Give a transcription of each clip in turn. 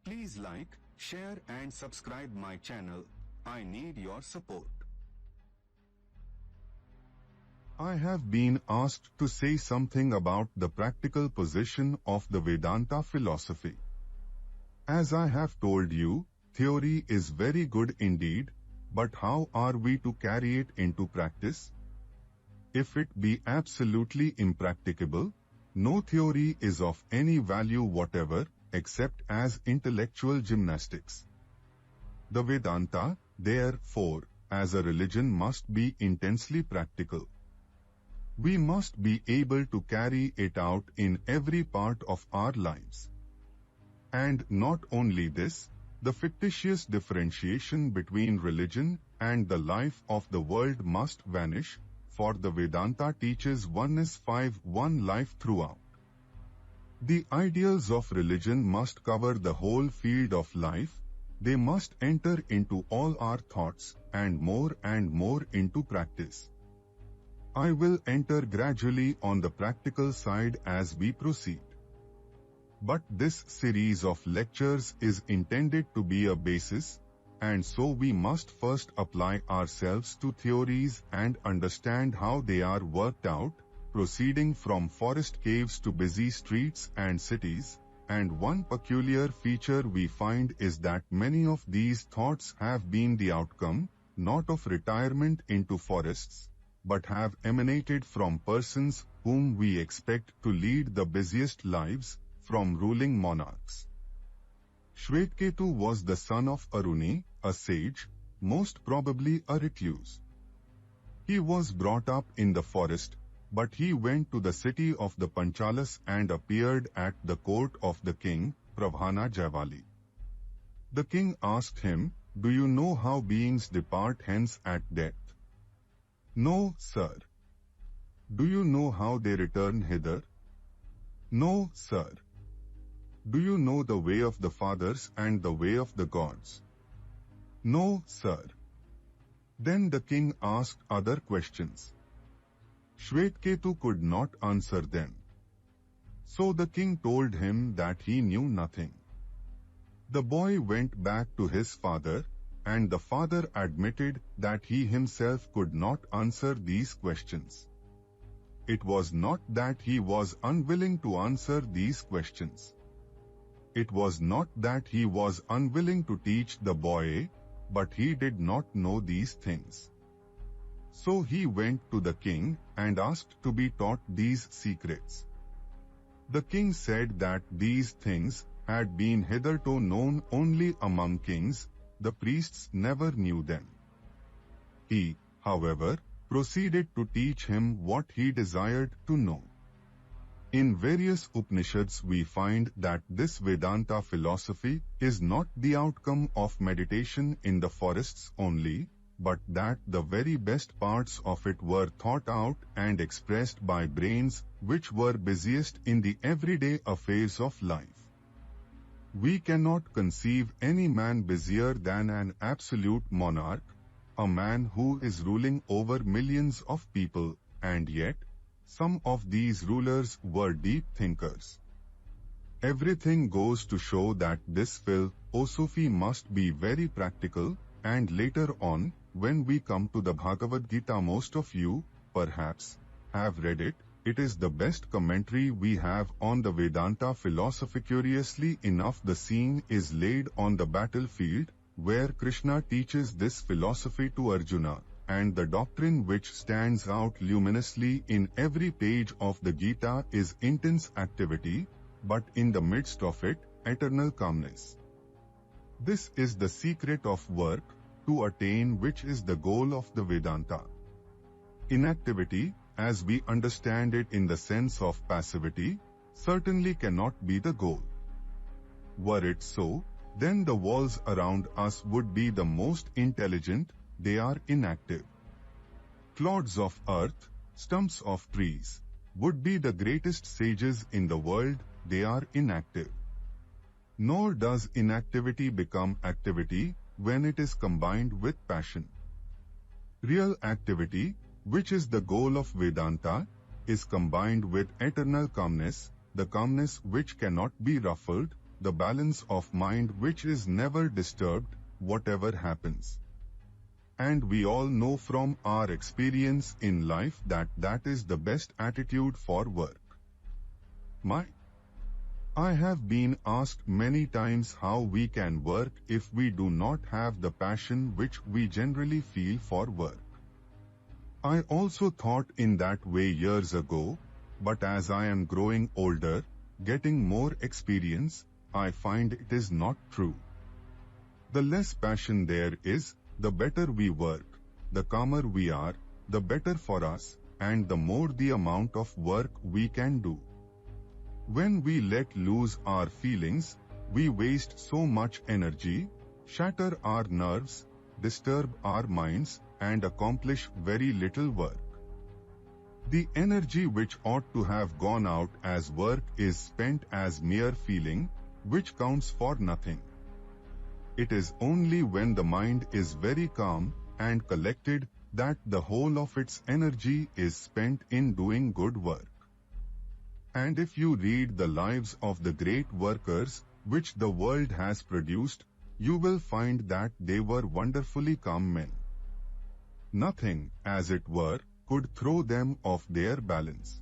Please like, share and subscribe my channel. I need your support. I have been asked to say something about the practical position of the Vedanta philosophy. As I have told you, theory is very good indeed, but how are we to carry it into practice? If it be absolutely impracticable, no theory is of any value whatever, except as intellectual gymnastics. The Vedanta, therefore, as a religion must be intensely practical. We must be able to carry it out in every part of our lives. And not only this, the fictitious differentiation between religion and the life of the world must vanish, for the Vedanta teaches oneness 5-one life throughout. The ideals of religion must cover the whole field of life, they must enter into all our thoughts and more into practice. I will enter gradually on the practical side as we proceed. But this series of lectures is intended to be a basis, and so we must first apply ourselves to theories and understand how they are worked out, proceeding from forest caves to busy streets and cities, and one peculiar feature we find is that many of these thoughts have been the outcome, not of retirement into forests, but have emanated from persons whom we expect to lead the busiest lives, from ruling monarchs. Shvetketu was the son of Aruni, a sage, most probably a recluse. He was brought up in the forest, but he went to the city of the Panchalas and appeared at the court of the king, Pravhana Javali. The king asked him, "Do you know how beings depart hence at death?" "No, sir." "Do you know how they return hither?" "No, sir." "Do you know the way of the fathers and the way of the gods?" "No, sir." Then the king asked other questions. Shvetketu could not answer them. So the king told him that he knew nothing. The boy went back to his father, and the father admitted that he himself could not answer these questions. It was not that he was unwilling to answer these questions. It was not that he was unwilling to teach the boy, but he did not know these things. So he went to the king and asked to be taught these secrets. The king said that these things had been hitherto known only among kings, the priests never knew them. He, however, proceeded to teach him what he desired to know. In various Upanishads we find that this Vedanta philosophy is not the outcome of meditation in the forests only, but that the very best parts of it were thought out and expressed by brains which were busiest in the everyday affairs of life. We cannot conceive any man busier than an absolute monarch, a man who is ruling over millions of people, and yet, some of these rulers were deep thinkers. Everything goes to show that this philosophy must be very practical, and later on, when we come to the Bhagavad Gita, most of you, perhaps, have read it. It is the best commentary we have on the Vedanta philosophy. Curiously enough, the scene is laid on the battlefield, where Krishna teaches this philosophy to Arjuna, and the doctrine which stands out luminously in every page of the Gita is intense activity, but in the midst of it, eternal calmness. This is the secret of work, to attain which is the goal of the Vedanta. Inactivity, as we understand it in the sense of passivity, certainly cannot be the goal. Were it so, then the walls around us would be the most intelligent, they are inactive. Clods of earth, stumps of trees, would be the greatest sages in the world, they are inactive. Nor does inactivity become activity when it is combined with passion. Real activity, which is the goal of Vedanta, is combined with eternal calmness, the calmness which cannot be ruffled, the balance of mind which is never disturbed, whatever happens. And we all know from our experience in life that that is the best attitude for work. I have been asked many times how we can work if we do not have the passion which we generally feel for work. I also thought in that way years ago, but as I am growing older, getting more experience, I find it is not true. The less passion there is, the better we work, the calmer we are, the better for us, and the more the amount of work we can do. When we let loose our feelings, we waste so much energy, shatter our nerves, disturb our minds, and accomplish very little work. The energy which ought to have gone out as work is spent as mere feeling, which counts for nothing. It is only when the mind is very calm and collected that the whole of its energy is spent in doing good work. And if you read the lives of the great workers which the world has produced, you will find that they were wonderfully calm men. Nothing, as it were, could throw them off their balance.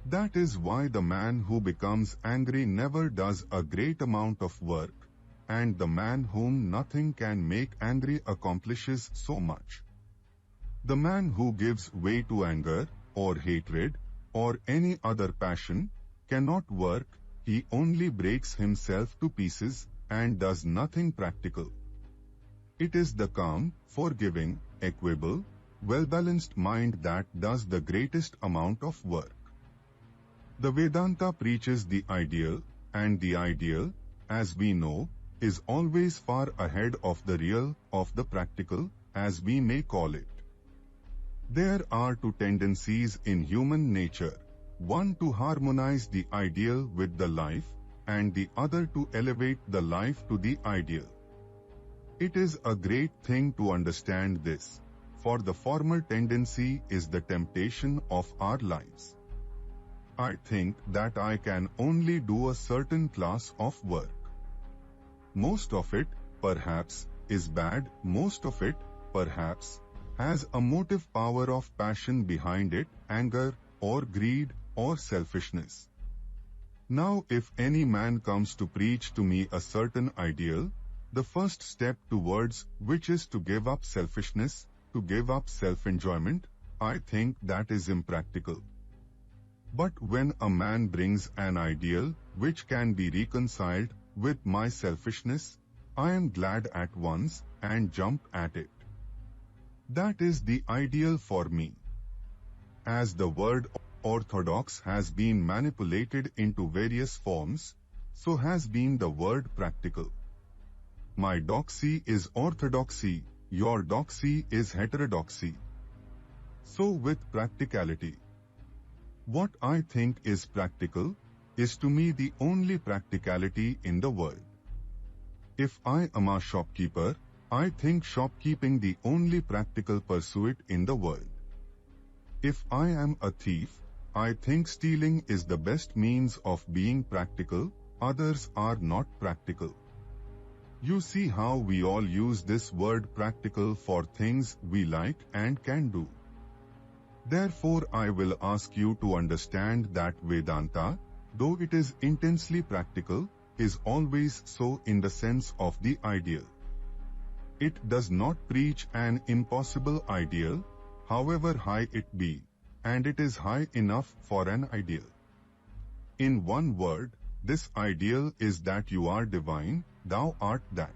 That is why the man who becomes angry never does a great amount of work, and the man whom nothing can make angry accomplishes so much. The man who gives way to anger, or hatred, or any other passion, cannot work, he only breaks himself to pieces, and does nothing practical. It is the calm, forgiving, equable, well-balanced mind that does the greatest amount of work. The Vedanta preaches the ideal, and the ideal, as we know, is always far ahead of the real, of the practical, as we may call it. There are two tendencies in human nature, one to harmonize the ideal with the life, and the other to elevate the life to the ideal. It is a great thing to understand this, for the former tendency is the temptation of our lives. I think that I can only do a certain class of work. Most of it, perhaps, is bad, most of it, perhaps, has a motive power of passion behind it, anger, or greed, or selfishness. Now if any man comes to preach to me a certain ideal, the first step towards which is to give up selfishness, to give up self-enjoyment, I think that is impractical. But when a man brings an ideal which can be reconciled with my selfishness, I am glad at once and jump at it. That is the ideal for me. As the word orthodox has been manipulated into various forms, so has been the word practical. My doxy is orthodoxy, your doxy is heterodoxy. So with practicality. What I think is practical is to me the only practicality in the world. If I am a shopkeeper, I think shopkeeping the only practical pursuit in the world. If I am a thief, I think stealing is the best means of being practical, others are not practical. You see how we all use this word practical for things we like and can do. Therefore I will ask you to understand that Vedanta, though it is intensely practical, is always so in the sense of the ideal. It does not preach an impossible ideal, however high it be, and it is high enough for an ideal. In one word, this ideal is that you are divine, thou art that.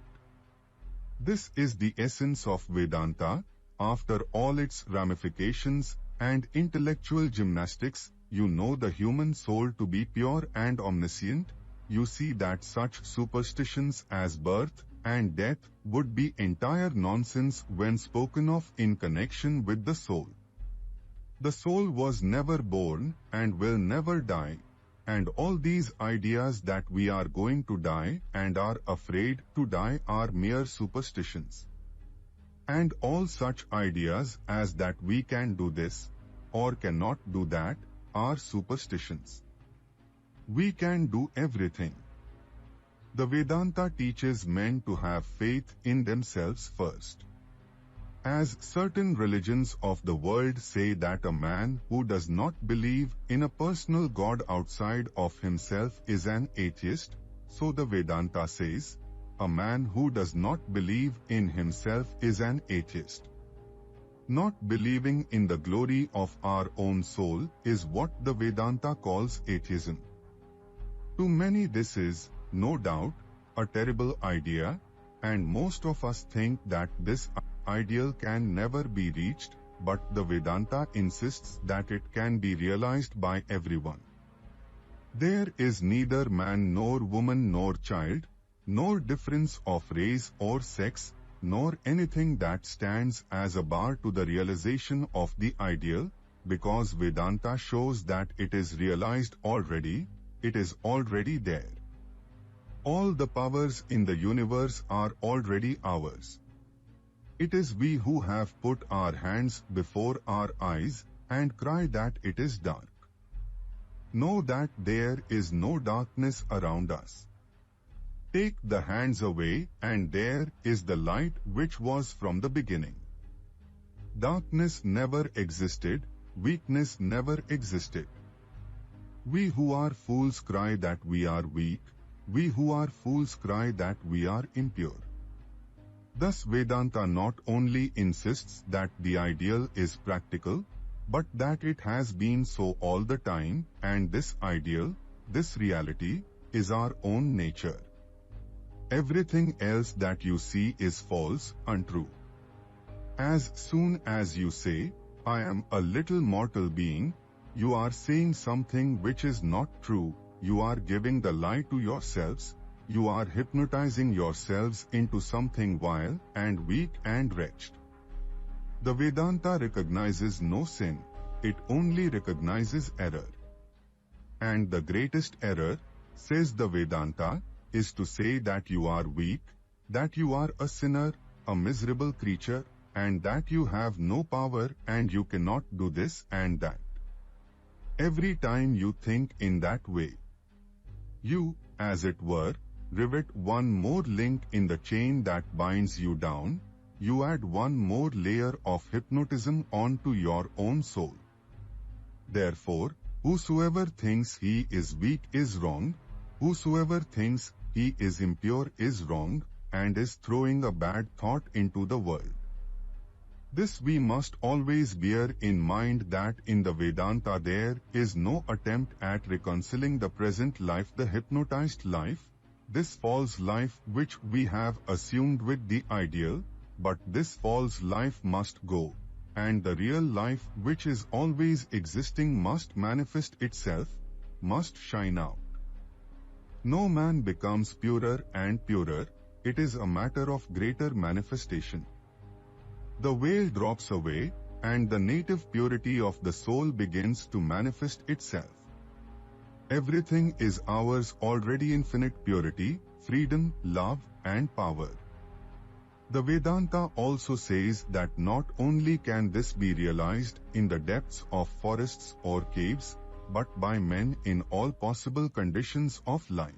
This is the essence of Vedanta. After all its ramifications and intellectual gymnastics, you know the human soul to be pure and omniscient. You see that such superstitions as birth and death would be entire nonsense when spoken of in connection with the soul. The soul was never born and will never die, and all these ideas that we are going to die and are afraid to die are mere superstitions. And all such ideas as that we can do this or cannot do that are superstitions. We can do everything. The Vedanta teaches men to have faith in themselves first. As certain religions of the world say that a man who does not believe in a personal God outside of himself is an atheist, so the Vedanta says, a man who does not believe in himself is an atheist. Not believing in the glory of our own soul is what the Vedanta calls atheism. To many this is, no doubt, a terrible idea, and most of us think that this ideal can never be reached, but the Vedanta insists that it can be realized by everyone. There is neither man nor woman nor child, nor difference of race or sex, nor anything that stands as a bar to the realization of the ideal, because Vedanta shows that it is realized already, it is already there. All the powers in the universe are already ours. It is we who have put our hands before our eyes and cry that it is dark. Know that there is no darkness around us. Take the hands away and there is the light which was from the beginning. Darkness never existed, weakness never existed. We who are fools cry that we are weak, we who are fools cry that we are impure. Thus Vedanta not only insists that the ideal is practical, but that it has been so all the time, and this ideal, this reality, is our own nature. Everything else that you see is false, untrue. As soon as you say, I am a little mortal being, you are saying something which is not true, you are giving the lie to yourselves, you are hypnotizing yourselves into something vile and weak and wretched. The Vedanta recognizes no sin, it only recognizes error. And the greatest error, says the Vedanta, is to say that you are weak, that you are a sinner, a miserable creature, and that you have no power and you cannot do this and that. Every time you think in that way, you, as it were, rivet one more link in the chain that binds you down, you add one more layer of hypnotism onto your own soul. Therefore, whosoever thinks he is weak is wrong, whosoever thinks he is impure is wrong, and is throwing a bad thought into the world. This we must always bear in mind that in the Vedanta there is no attempt at reconciling the present life, the hypnotized life, this false life which we have assumed with the ideal, but this false life must go, and the real life which is always existing must manifest itself, must shine out. No man becomes purer and purer, it is a matter of greater manifestation. The veil drops away, and the native purity of the soul begins to manifest itself. Everything is ours already, infinite purity, freedom, love, and power. The Vedanta also says that not only can this be realized in the depths of forests or caves, but by men in all possible conditions of life.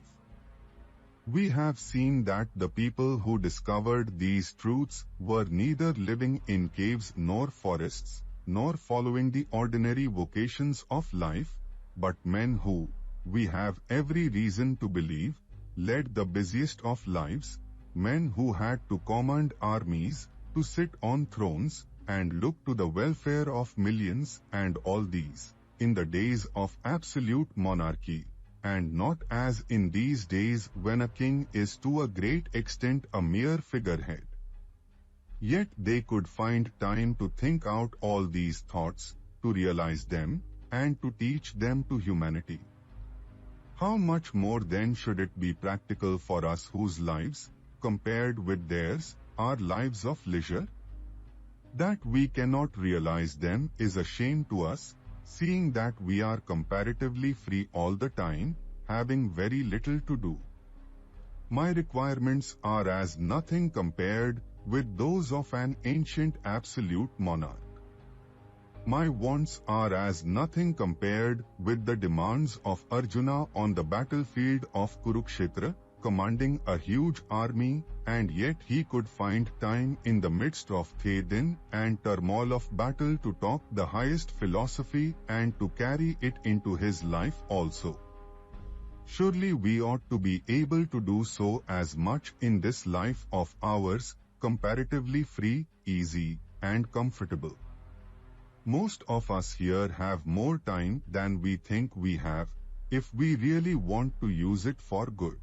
We have seen that the people who discovered these truths were neither living in caves nor forests, nor following the ordinary vocations of life, but men who, we have every reason to believe, led the busiest of lives, men who had to command armies, to sit on thrones, and look to the welfare of millions, and all these, in the days of absolute monarchy, and not as in these days when a king is to a great extent a mere figurehead. Yet they could find time to think out all these thoughts, to realize them, and to teach them to humanity. How much more then should it be practical for us whose lives, compared with theirs, are lives of leisure? That we cannot realize them is a shame to us, seeing that we are comparatively free all the time, having very little to do. My requirements are as nothing compared with those of an ancient absolute monarch. My wants are as nothing compared with the demands of Arjuna on the battlefield of Kurukshetra, commanding a huge army, and yet he could find time in the midst of din and turmoil of battle to talk the highest philosophy and to carry it into his life also. Surely we ought to be able to do so as much in this life of ours, comparatively free, easy, and comfortable. Most of us here have more time than we think we have, if we really want to use it for good.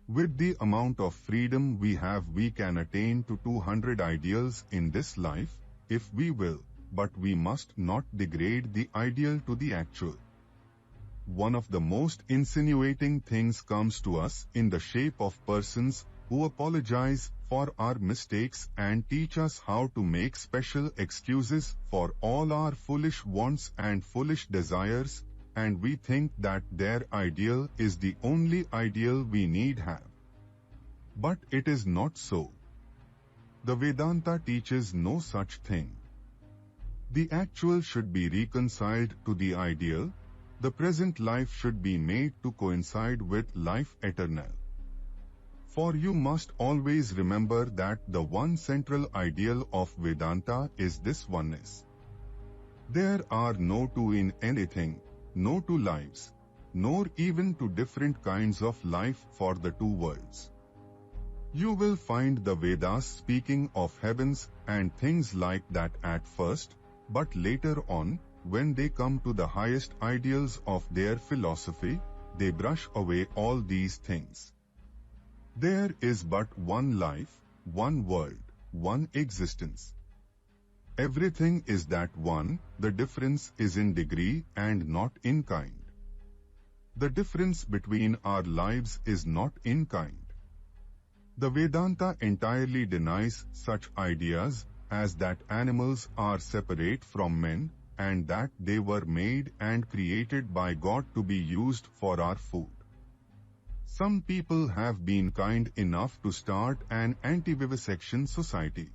With the amount of freedom we have, we can attain to 200 ideals in this life, if we will, but we must not degrade the ideal to the actual. One of the most insinuating things comes to us in the shape of persons who apologize for our mistakes and teach us how to make special excuses for all our foolish wants and foolish desires, and we think that their ideal is the only ideal we need have. But it is not so. The Vedanta teaches no such thing. The actual should be reconciled to the ideal. The present life should be made to coincide with life eternal. For you must always remember that the one central ideal of Vedanta is this oneness. There are no two in anything, no two lives, nor even two different kinds of life for the two worlds. You will find the Vedas speaking of heavens and things like that at first, but later on, when they come to the highest ideals of their philosophy, they brush away all these things. There is but one life, one world, one existence. Everything is that one, the difference is in degree and not in kind. The difference between our lives is not in kind. The Vedanta entirely denies such ideas as that animals are separate from men, and that they were made and created by God to be used for our food. Some people have been kind enough to start an anti-vivisection society.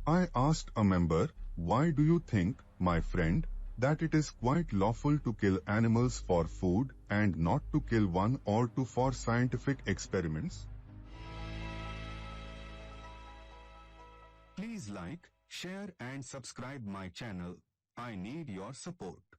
I asked a member, "Why do you think, my friend, that it is quite lawful to kill animals for food and not to kill one or two for scientific experiments?" Please like, share and subscribe my channel. I need your support.